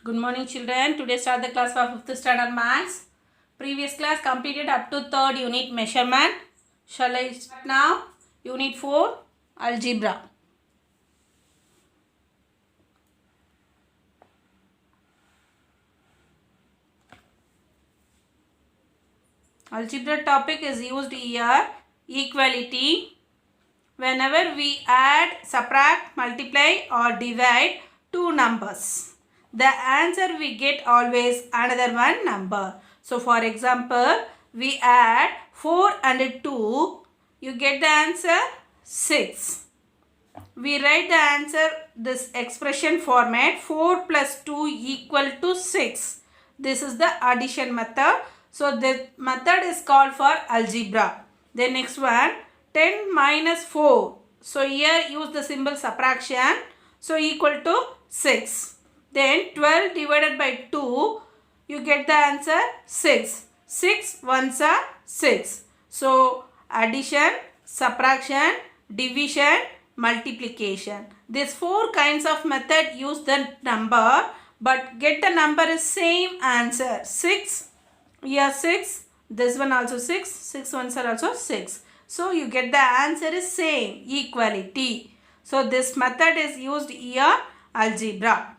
Good morning children. Today start the class for 5th standard maths. Previous class completed up to 3rd unit measurement. Shall I start now? Unit 4 algebra. Algebra topic is used here. Equality. Whenever we add, subtract, multiply or divide two numbers, the answer we get always another one number. So for example, we add 4 and 2, you get the answer 6. We write the answer this expression format 4 plus 2 equal to 6. This is the addition method. So the method is called for algebra. The next one 10 minus 4. So here use the symbol subtraction. So equal to 6. Then 12 divided by 2. You get the answer 6. 6 ones are 6. So addition, subtraction, division, multiplication. These 4 kinds of method use the number, but get the number is same answer. 6. Here 6. This one also 6. 6 ones are also 6. So you get the answer is same. Equality. So this method is used here algebra.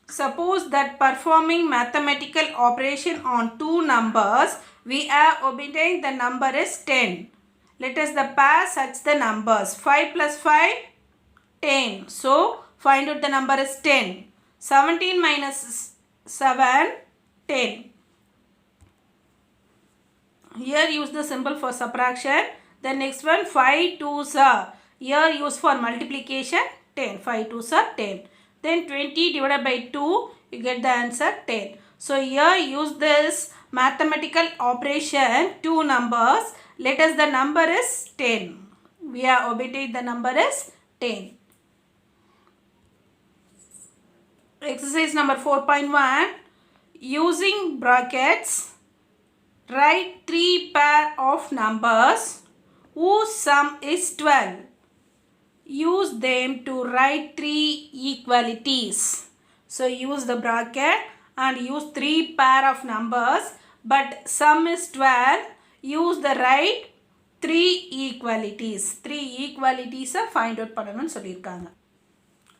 Suppose that performing mathematical operation on two numbers, we have obtained the number is 10. Let us the pair such the numbers. 5 plus 5, 10. So find out the number is 10. 17 minus 7, 10. Here use the symbol for subtraction. The next one 5 2s are. Here use for multiplication 10. 5 2s are 10. Then 20 divided by 2, you get the answer 10. So here use this mathematical operation, two numbers. Let us the number is 10. We have obtained the number is 10. Exercise number 4.1. Using brackets, write 3 pair of numbers whose sum is 12. Use them to write 3 equalities. So use the bracket and use 3 pair of numbers, but sum is 12. Use the write 3 equalities. 3 equalities find out பண்ணனும்னு சொல்லிருக்காங்க.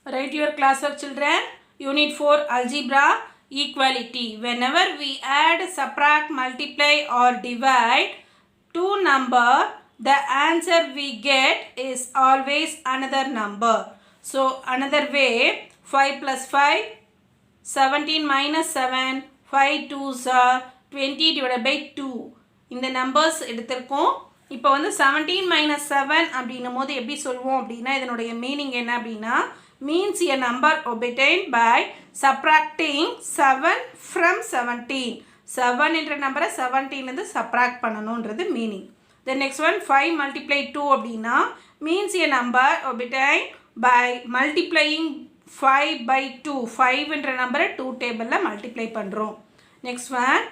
Write your classwork children. Unit 4 algebra. Equality. Whenever we add, subtract, multiply or divide two number, the answer we get is always another number. So another way, 5 plus 5, 17 minus 7, 5 2s are 20 divided by 2. இந்த numbers எடுத்திருக்கோம். இப்போ வந்து 17 minus 7 அப்படின்னும் போது எப்படி சொல்வோம் அப்படின்னா இதனுடைய மீனிங் என்ன அப்படின்னா means a number obtained by subtracting 7 from 17. 7 என்ற நம்பரை 17 இருந்து subtract பண்ணணும்ன்றது meaning. The next one 5 multiply 2 அப்படின்னா means a number obtained by multiplying 5 by 2. 5 என்ற நம்பரை 2 டேபிளில் மல்டிப்ளை பண்ணுறோம். நெக்ஸ்ட் ஒன்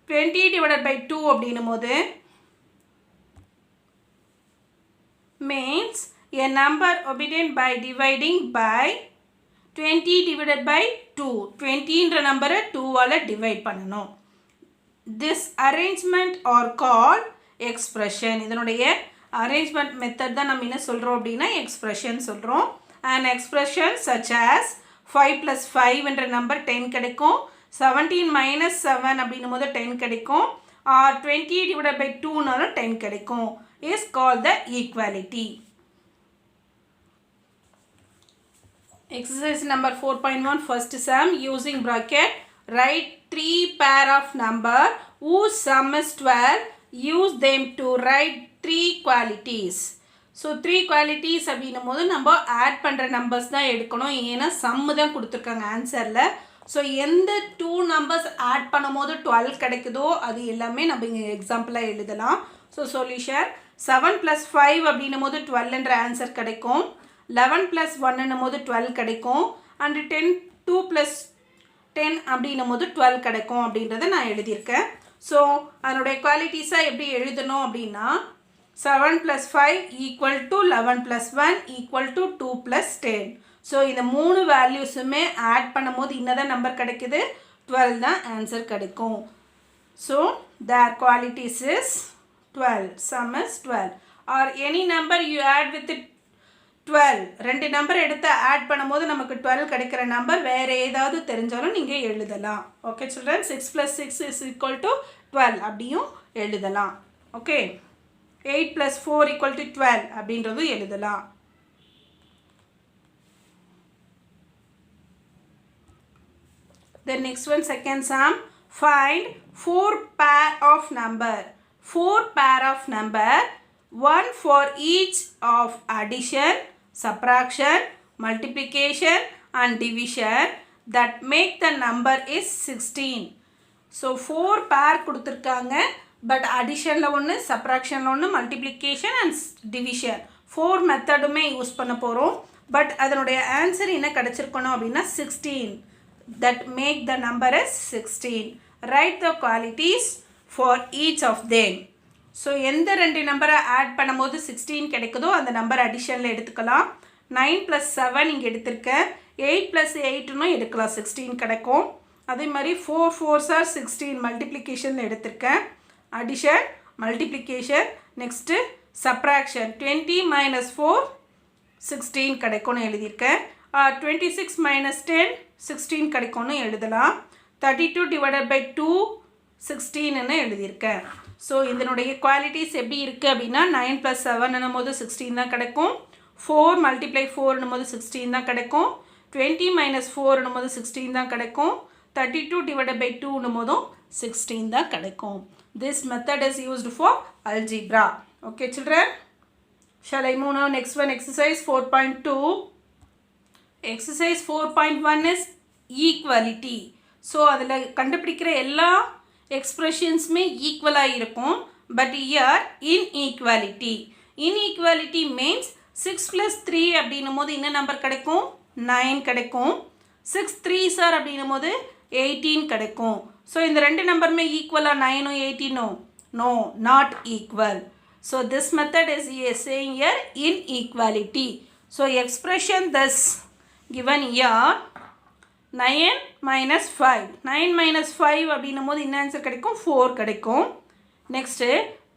20 divided by 2 அப்படின்னும் போது means a number obtained by dividing by 20 divided by 2. 20 என்ற நம்பரை 2ஆல் டிவைட் பண்ணணும். This arrangement are called expression. இதனுடைய arrangement method தான் நம்ம என்ன சொல்கிறோம் அப்படின்னா expression சொல்கிறோம். An expression such as 5 plus 5 என்ற நம்பர் 10 கிடைக்கும். 17 minus 7 அப்படின்னும் போது 10 கிடைக்கும். or 20 divided by 2னாலும் 10 கிடைக்கும். is called the equality. Exercise number 4.1 first sum. Using bracket, write 3 pair of number whose sum is 12. Use them to write 3 qualities. So 3 qualities அப்படின்னும் போது நம்ம add பண்ணுற நம்பர்ஸ் தான் எடுக்கணும். ஏன்னா சம்மு தான் கொடுத்துருக்காங்க ஆன்சரில். ஸோ எந்த 2 நம்பர்ஸ் ஆட் பண்ணும் போது 12 கிடைக்குதோ அது எல்லாமே நம்ம இங்கே எக்ஸாம்பிளாக எழுதலாம். ஸோ சொல்யூஷன் 7 plus 5 அப்படின்னும் போது 12 என்ற ஆன்சர் கிடைக்கும். 11 plus 1 போது 12 கிடைக்கும். அண்ட் 2 plus 10 அப்படின்னும் போது 12 கிடைக்கும் அப்படின்றத நான் எழுதியிருக்கேன். ஸோ அதனுடைய குவாலிட்டிஸாக எப்படி எழுதணும் அப்படின்னா 7 plus 5 equal to 11 plus 1 equal to 2 plus 10. So இந்த 3 வேல்யூஸுமே ஆட் பண்ணும்போது என்னதான் நம்பர் கிடைக்குது? 12 தான் ஆன்சர் கிடைக்கும். So their qualities is 12. Sum is 12. Or any number you add with 12. ரெண்டு நம்பர் எடுத்து ஆட் பண்ணும்போது நமக்கு 12 கிடைக்கிற நம்பர் வேறு ஏதாவது தெரிஞ்சாலும் நீங்கள் எழுதலாம். Okay children, 6 + 6 is equal to 12 அப்படியும் எழுதலாம். ஓகே, 8 + 4 = 12 அப்படின்றதும் எழுதலாம். The next one, second sum. Find 4 pair of number. 4 pair of number, one for each of addition, subtraction, multiplication and division that make the number is 16. So 4 pair கொடுத்திருக்காங்க. But அடிஷனில் ஒன்று, சப்ராக்ஷனில் ஒன்று, multiplication and division 4 மெத்தடுமே use பண்ண போகிறோம். But அதனுடைய answer என்ன கிடச்சிருக்கணும் அப்படின்னா 16. That make the number as 16. Write the qualities for each of them. So எந்த ரெண்டு நம்பரை ஆட் பண்ணும்போது 16 கிடைக்குதோ அந்த நம்பர் அடிஷனில் எடுத்துக்கலாம். 9 + 7 இங்கே எடுத்திருக்கேன். 8 + 8னும் எடுக்கலாம், 16 கிடைக்கும். அதே மாதிரி 4 4s are 16 மல்டிப்ளிகேஷனில் எடுத்திருக்கேன். Addition, multiplication, next subtraction. 20 - 4 16 கிடைக்கும்னு எழுதியிருக்கேன். 26 - 10 16 கிடைக்கும்னு எழுதலாம். 32 / 2 16ன்னு எழுதியிருக்கேன். ஸோ இதனுடைய குவாலிட்டிஸ் எப்படி இருக்குது அப்படின்னா 9 + 7 போது 16 தான் கிடைக்கும். 4 × 4 போது 16 தான் கிடைக்கும். 20 - 4 போது 16 தான் கிடைக்கும். 32 / 2 போதும் 16 தான் கிடைக்கும். This method is used for algebra. Okay children, shall I move now? Next one, exercise 4.2. Exercise 4.1 is equality. So அதில் கண்டுபிடிக்கிற எல்லா எக்ஸ்ப்ரெஷன்ஸுமே ஈக்குவலாக இருக்கும். But here inequality. Inequality means 6 + 3 அப்படின்னும் போது என்ன நம்பர் கிடைக்கும்? 9 கிடைக்கும். 6 3s are அப்படின்னும் போது 18 கிடைக்கும். ஸோ இந்த ரெண்டு நம்பருமே ஈக்குவலாக 9ம் 18ம்? No, not equal. So this method is saying here inequality. So expression thus given here 9 - 5. 9 - 5 அப்படின்னும் போது என்ன ஆன்சர் கிடைக்கும்? 4 கிடைக்கும். நெக்ஸ்ட்டு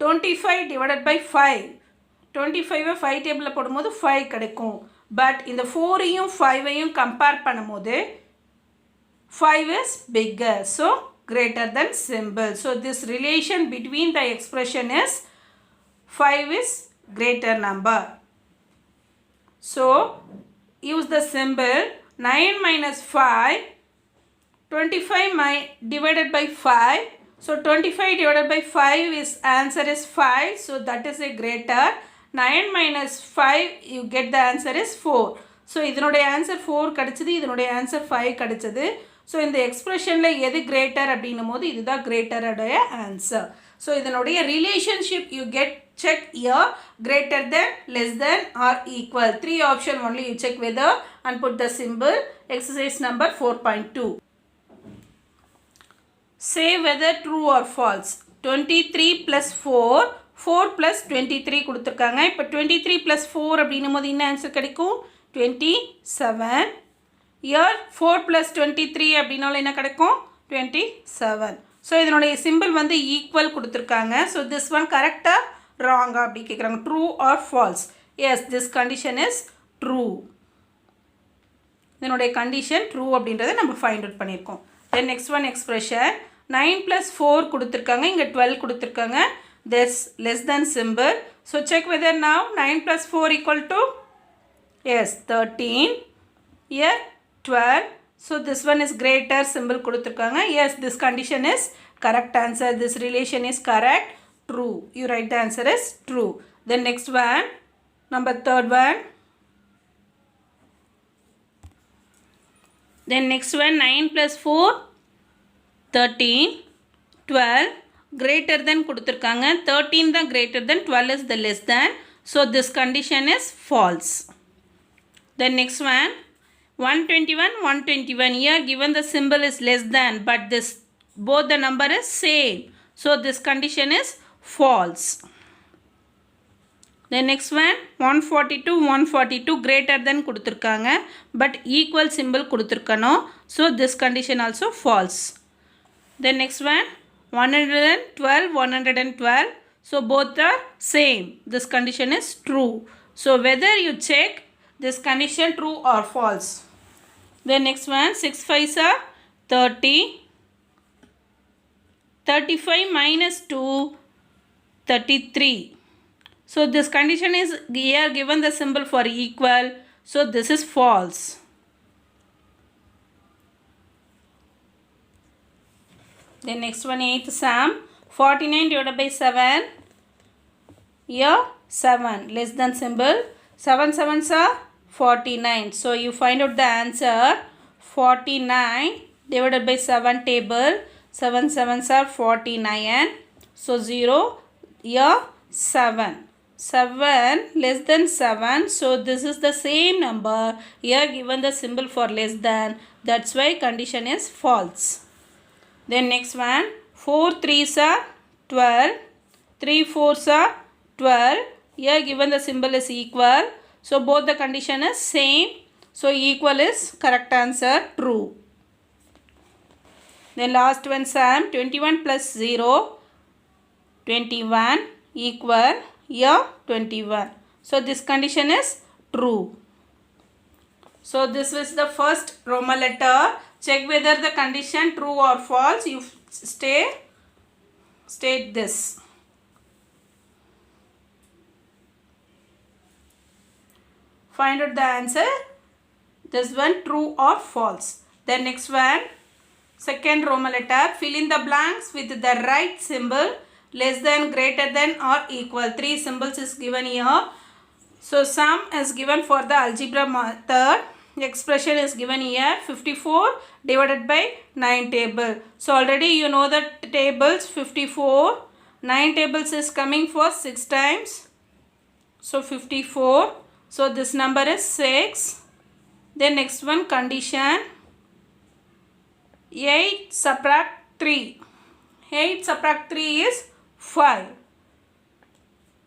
25 / 5. 25 5 டேபிளில் போடும்போது 5 கிடைக்கும். பட் இந்த 4ஐயும் 5ஐயும் கம்பேர் பண்ணும்போது 5 is bigger, so greater than symbol. So this relation between the expression is 5 is greater number. So use the symbol 9 - 5, 25 divided by 5. So 25 divided by 5 is answer is 5. So that is a greater. 9 - 5 you get the answer is 4. So இதனுடைய answer 4 கிடைச்சது, இதனுடைய answer 5 கிடைச்சது. So இந்த எக்ஸ்பிரஷனில் எது greater அப்படின்னும் போது இதுதான் கிரேட்டருடைய answer. So இதனுடைய relationship you get check here greater than, less than or equal. 3 option only you check whether and put the symbol. Exercise number 4.2. Say whether true or false. 23 + 4, 4 + 23 கொடுத்துருக்காங்க. இப்போ 23 + 4 அப்படின்னும் போது என்ன ஆன்சர் கிடைக்கும்? 27. Here 4 + 23 அப்படின்னாலும் என்ன கிடைக்கும்? 27. ஸோ இதனுடைய சிம்பிள் வந்து ஈக்குவல் கொடுத்துருக்காங்க. ஸோ திஸ் ஒன் கரெக்டாக ராங்கா அப்படி கேட்குறாங்க. True or false? Yes, this condition is true. இதனுடைய கண்டிஷன் ட்ரூ அப்படின்றத நம்ம ஃபைண்ட் அவுட் பண்ணியிருக்கோம். தென் நெக்ஸ்ட் ஒன் எக்ஸ்பிரஷன் 9 + 4 கொடுத்துருக்காங்க, இங்கே 12 கொடுத்துருக்காங்க. This less than symbol. So check whether now 9 + 4 = yes 13. Here 12. So this one is greater symbol கொடுத்துருக்காங்க. Yes, this condition is correct answer. This relation is correct. True. You write the answer is true. Then next one, number third one. Then next one, 9 + 4, 13, 12, greater than கொடுத்துருக்காங்க. 13 தான் greater than, 12 is the less than. So this condition is false. Then next one, 121, 121. Here given the symbol is less than, but this both the number is same. So this condition is false. Then next one 142 142 greater than கொடுத்திருக்காங்க but equal symbol கொடுத்திருக்கணும். So this condition also false. Then next one 112 112. So both are same. This condition is true. So whether you check this condition true or false. Then next one 6 5s are 30. 35 minus 2 33. So this condition is here given the symbol for equal. So this is false. Then next one 8th sum 49 divided by 7. Here 7 less than symbol. 7 7s are 49. So you find out the answer 49 divided by 7 table. 7 7s are 49. So 0 here 7. 7 less than 7. So this is the same number. Here given the symbol for less than. That's why condition is false. Then next one 4 3s are 12. 3 4s are 12. Here given the symbol is equal. So both the condition is same. So equal is correct answer, true. Then last one sum 21 plus 0 21 equal here 21. So this condition is true. So this is the first Roman letter. Check whether the condition true or false. You state this. Find out the answer. This one true or false. Then next one second Roman letter. Fill in the blanks with the right symbol. Less than, greater than or equal. 3 symbols is given here. So sum is given for the algebra method. Expression is given here 54 divided by 9 table. So already you know the tables 54. 9 tables is coming for 6 times. So 54. So this number is 6. Then next one condition 8 subtract 3. 8 subtract 3 is 5.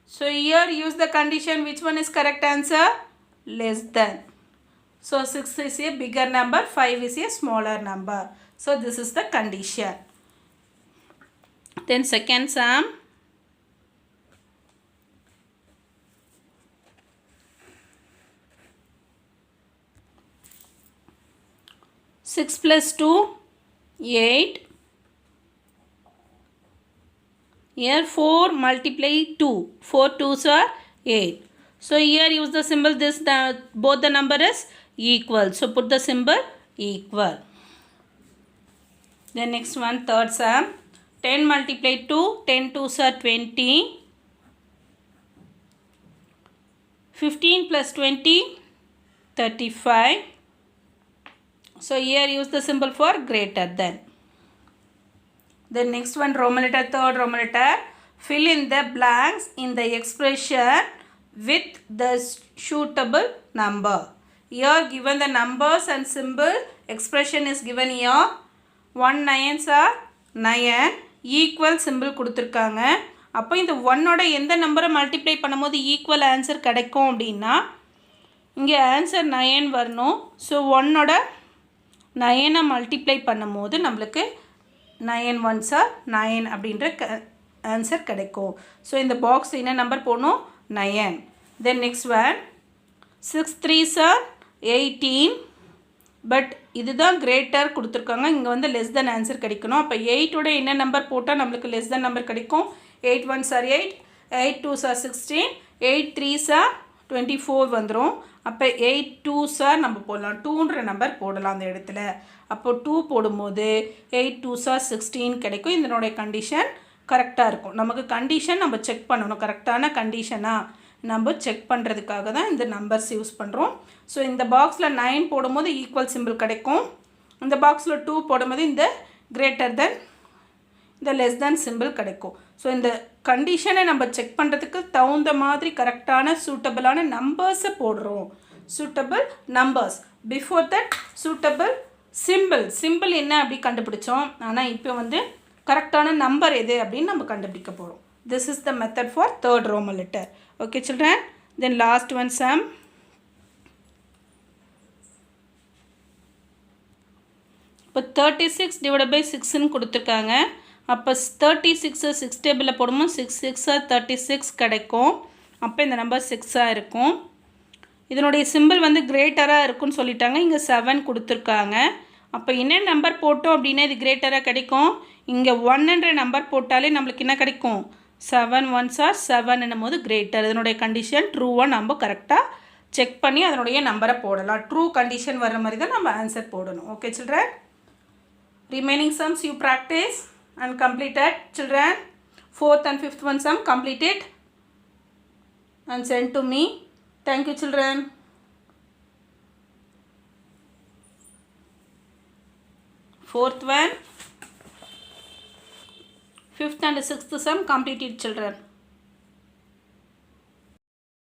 So here use the condition. Which one is correct answer? Less than. So 6 is a bigger number, 5 is a smaller number. So this is the condition. Then second sum. Six plus 2 8. Here 4 multiply 2. 4 2s are 8. So here use the symbol this. Both the number is equal. So put the symbol equal. Then next one third sum. 10 multiply 2. 10 2s are 20. 15 plus 20 35. So here use the symbol for greater than. Then next one Roman letter, third Roman letter. Fill in the blanks in the expression with the suitable number. Here given the numbers and symbol. Expression is given here. 1 9s are 9. Equal symbol கொடுத்திருக்காங்க. அப்போ இந்த 1ஓட எந்த நம்பரை multiply பண்ணும்போது equal answer கிடைக்கும் அப்படின்னா இங்கே answer 9 வரணும். ஸோ 1ஓட 9 மல்டிப்ளை பண்ணும்போது நம்மளுக்கு 9 1s are 9 அப்படின்ற ஆன்சர் கிடைக்கும். ஸோ இந்த பாக்ஸ் என்ன நம்பர் போடணும்? 9. Then next one 6 3s are 18. But இதுதான் கிரேட்டர் கொடுத்துருக்காங்க. இங்கே வந்து லெஸ் தென் ஆன்சர் கிடைக்கணும். அப்போ 8ஓட என்ன நம்பர் போட்டால் நம்மளுக்கு லெஸ் தென் நம்பர் கிடைக்கும்? 8 1s are 8. 8 2s are 16. 8 3s are 24 வந்துடும். அப்போ 8 2s are நம்ம போடலாம். 2ன்ற நம்பர் போடலாம் அந்த இடத்துல. அப்போ 2 போடும்போது 8 2s are 16 கிடைக்கும். இதனுடைய கண்டிஷன் கரெக்டாக இருக்கும். நமக்கு கண்டிஷன் நம்ம செக் பண்ணணும். கரெக்டான கண்டிஷனாக நம்ம செக் பண்ணுறதுக்காக தான் இந்த நம்பர்ஸ் யூஸ் பண்ணுறோம். ஸோ இந்த பாக்ஸில் 9 போடும்போது ஈக்குவல் சிம்பிள் கிடைக்கும். இந்த பாக்ஸில் 2 போடும்போது இந்த கிரேட்டர் தென் இந்த லெஸ் தென் சிம்பிள் கிடைக்கும். ஸோ இந்த கண்டிஷனை நம்ம செக் பண்ணுறதுக்கு தகுந்த மாதிரி கரெக்டான சூட்டபிளான நம்பர்ஸை போடுறோம். Suitable numbers before that suitable simple என்ன அப்படி கண்டுபிடிச்சோம். ஆனால் இப்போ வந்து கரெக்டான நம்பர் எது அப்படின்னு நம்ம கண்டுபிடிக்க போகிறோம். This is the method for third Roman letter. Okay children, then last one sum. இப்போ 36 divided by 6ன்னு கொடுத்துருக்காங்க. அப்போ 36 6 டேபிளில் போடும்போது 6 6 36 கிடைக்கும். அப்போ இந்த நம்பர் 6 இருக்கும். இதனுடைய சிம்பிள் வந்து கிரேட்டராக இருக்குன்னு சொல்லிட்டாங்க. இங்கே 7 கொடுத்துருக்காங்க. அப்போ என்ன நம்பர் போட்டோம் அப்படின்னா இது கிரேட்டராக கிடைக்கும். இங்கே 1என்ற நம்பர் போட்டாலே நம்மளுக்கு என்ன கிடைக்கும்? 7 1s are 7 என்னும் போது கிரேட்டர். இதனுடைய கண்டிஷன் ட்ரூவாக நம்ம கரெக்டாக செக் பண்ணி அதனுடைய நம்பரை போடலாம். ட்ரூ கண்டிஷன் வர மாதிரி தான் நம்ம ஆன்சர் போடணும். Okay children, remaining sums you practice and completed children. 4th and 5th one sum completed and send to me. Thank you children. 4th one, 5th and 6th sum completed children.